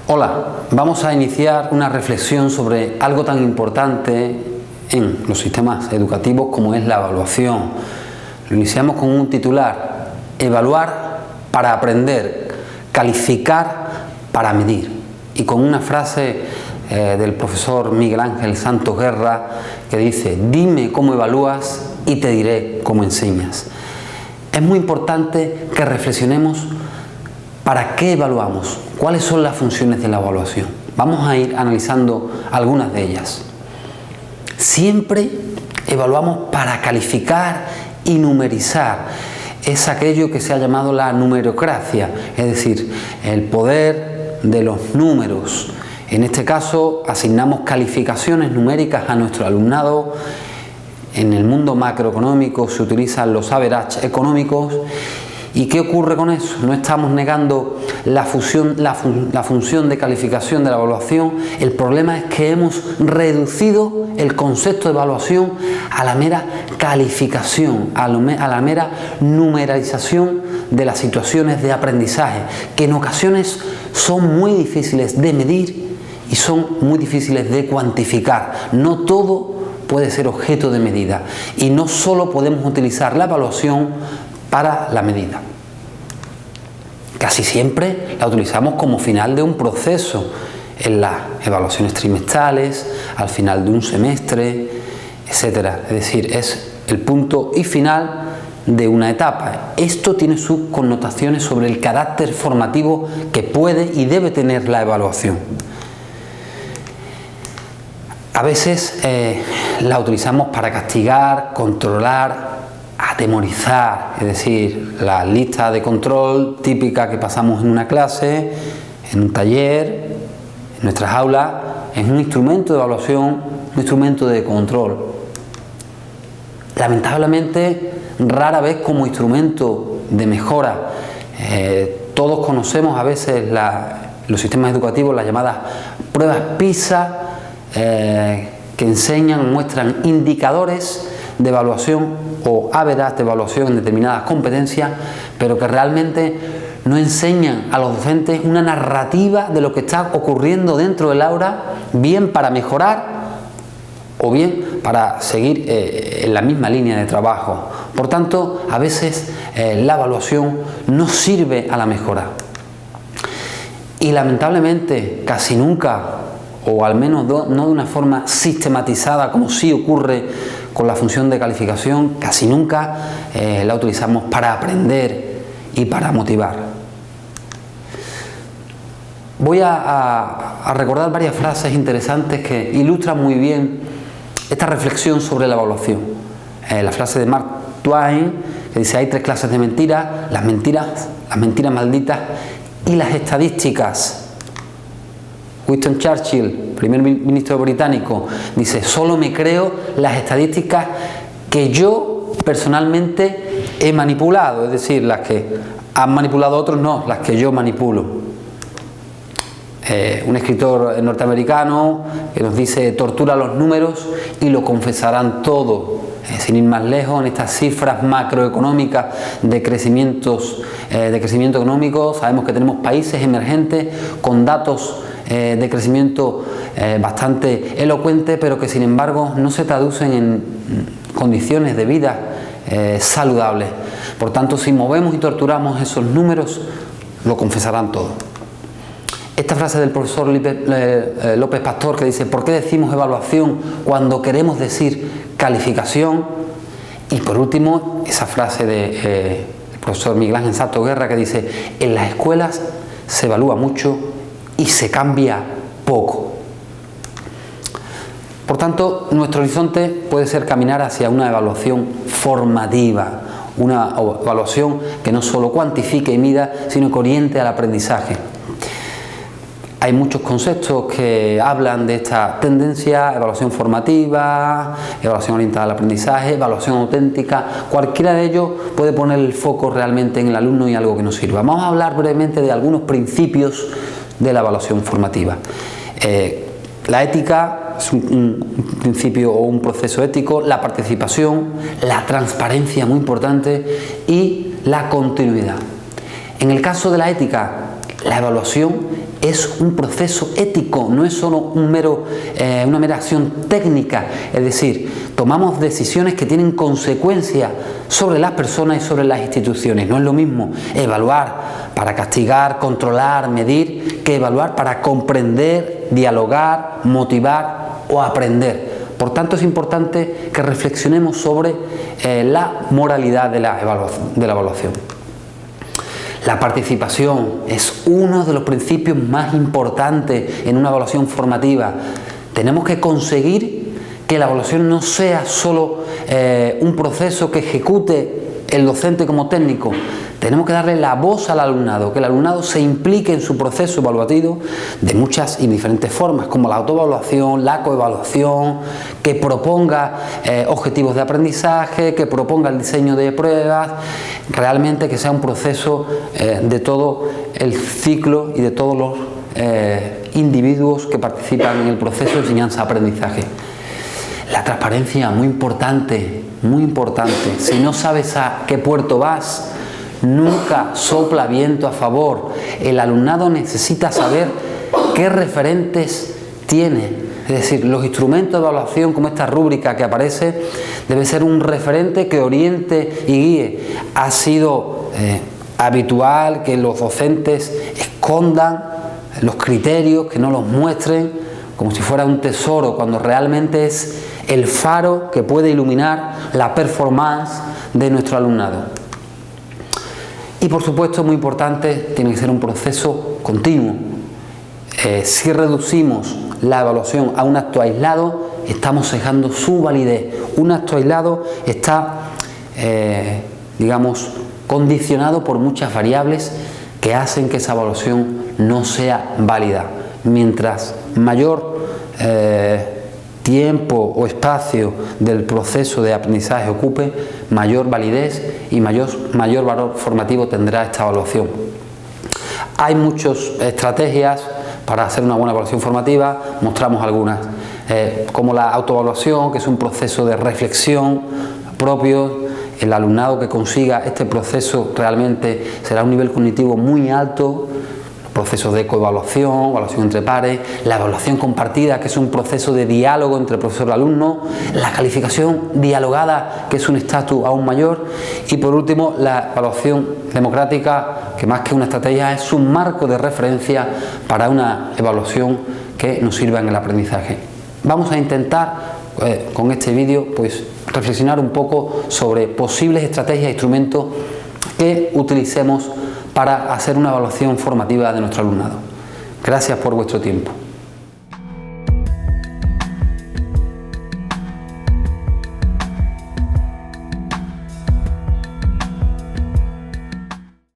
Hola, vamos a iniciar una reflexión sobre algo tan importante en los sistemas educativos como es la evaluación. Lo iniciamos con un titular: evaluar para aprender, calificar para medir, y con una frase del profesor Miguel Ángel Santos Guerra que dice: dime cómo evalúas y te diré cómo enseñas. Es muy importante que reflexionemos para qué evaluamos, cuáles son las funciones de la evaluación. Vamos a ir analizando algunas de ellas. Siempre evaluamos para calificar y numerizar. Es aquello que se ha llamado la numerocracia, es decir, el poder de los números. En este caso, asignamos calificaciones numéricas a nuestro alumnado. En el mundo macroeconómico se utilizan los average económicos. ¿Y qué ocurre con eso? No estamos negando la función de calificación de la evaluación. El problema es que hemos reducido el concepto de evaluación a la mera calificación, a la mera numerización de las situaciones de aprendizaje, que en ocasiones son muy difíciles de medir y son muy difíciles de cuantificar. No todo puede ser objeto de medida y no solo podemos utilizar la evaluación para la medida. Casi siempre la utilizamos como final de un proceso, en las evaluaciones trimestrales, al final de un semestre, etcétera. Es decir, es el punto y final de una etapa. Esto tiene sus connotaciones sobre el carácter formativo que puede y debe tener la evaluación. A veces la utilizamos para castigar, controlar, atemorizar, es decir, la lista de control típica que pasamos en una clase, en un taller, en nuestras aulas, es un instrumento de evaluación, un instrumento de control. Lamentablemente, rara vez como instrumento de mejora. Todos conocemos a veces los sistemas educativos, las llamadas pruebas PISA, que enseñan, muestran indicadores de evaluación o average de evaluación en determinadas competencias, pero que realmente no enseñan a los docentes una narrativa de lo que está ocurriendo dentro del aula, bien para mejorar o bien para seguir en la misma línea de trabajo. Por tanto, a veces la evaluación no sirve a la mejora. Y lamentablemente casi nunca, o al menos no de una forma sistematizada como sí ocurre con la función de calificación, casi nunca la utilizamos para aprender y para motivar. Voy a recordar varias frases interesantes que ilustran muy bien esta reflexión sobre la evaluación. La frase de Mark Twain, que dice: hay tres clases de mentiras, las mentiras malditas y las estadísticas. Winston Churchill, primer ministro británico, dice: solo me creo las estadísticas que yo personalmente he manipulado, es decir, las que han manipulado otros, no, las que yo manipulo. Un escritor norteamericano que nos dice: tortura los números y lo confesarán todo. Sin ir más lejos, en estas cifras macroeconómicas de crecimiento económico, sabemos que tenemos países emergentes con datos de crecimiento bastante elocuente, pero que sin embargo no se traducen en condiciones de vida saludables. Por tanto, si movemos y torturamos esos números, lo confesarán todo. Esta frase del profesor López Pastor, que dice: ¿por qué decimos evaluación cuando queremos decir calificación? Y por último, esa frase del profesor Miguel Ángel Santos Guerra, que dice: en las escuelas se evalúa mucho y se cambia poco. Por tanto, nuestro horizonte puede ser caminar hacia una evaluación formativa, una evaluación que no solo cuantifique y mida, sino que oriente al aprendizaje. Hay muchos conceptos que hablan de esta tendencia: evaluación formativa, evaluación orientada al aprendizaje, evaluación auténtica. Cualquiera de ellos puede poner el foco realmente en el alumno y algo que nos sirva. Vamos a hablar brevemente de algunos principios de la evaluación formativa. La ética es un principio o un proceso ético, la participación, la transparencia, muy importante, y la continuidad. En el caso de la ética, la evaluación es un proceso ético, no es solo una mera acción técnica, es decir, tomamos decisiones que tienen consecuencias sobre las personas y sobre las instituciones. No es lo mismo evaluar para castigar, controlar, medir, que evaluar para comprender, dialogar, motivar o aprender. Por tanto, es importante que reflexionemos sobre la moralidad de la evaluación. La participación es uno de los principios más importantes en una evaluación formativa. Tenemos que conseguir que la evaluación no sea solo un proceso que ejecute el docente como técnico. Tenemos que darle la voz al alumnado, que el alumnado se implique en su proceso evaluativo de muchas y diferentes formas, como la autoevaluación, la coevaluación, que proponga objetivos de aprendizaje, que proponga el diseño de pruebas, realmente que sea un proceso de todo el ciclo y de todos los individuos que participan en el proceso de enseñanza-aprendizaje. La transparencia, muy importante, muy importante. Si no sabes a qué puerto vas, nunca sopla viento a favor. El alumnado necesita saber qué referentes tiene. Es decir, los instrumentos de evaluación como esta rúbrica que aparece debe ser un referente que oriente y guíe. Ha sido habitual que los docentes escondan los criterios, que no los muestren como si fuera un tesoro, cuando realmente es el faro que puede iluminar la performance de nuestro alumnado. Y por supuesto, muy importante, tiene que ser un proceso continuo. Si reducimos la evaluación a un acto aislado, estamos cejando su validez. Un acto aislado está, digamos, condicionado por muchas variables que hacen que esa evaluación no sea válida. Mientras mayor tiempo o espacio del proceso de aprendizaje ocupe, mayor validez y mayor valor formativo tendrá esta evaluación. Hay muchas estrategias para hacer una buena evaluación formativa, mostramos algunas, como la autoevaluación, que es un proceso de reflexión propio. El alumnado que consiga este proceso realmente será un nivel cognitivo muy alto. Procesos de coevaluación, evaluación entre pares, la evaluación compartida, que es un proceso de diálogo entre profesor y alumno, la calificación dialogada, que es un estatus aún mayor, y por último la evaluación democrática, que más que una estrategia es un marco de referencia para una evaluación que nos sirva en el aprendizaje. Vamos a intentar con este vídeo pues reflexionar un poco sobre posibles estrategias e instrumentos que utilicemos para hacer una evaluación formativa de nuestro alumnado. Gracias por vuestro tiempo.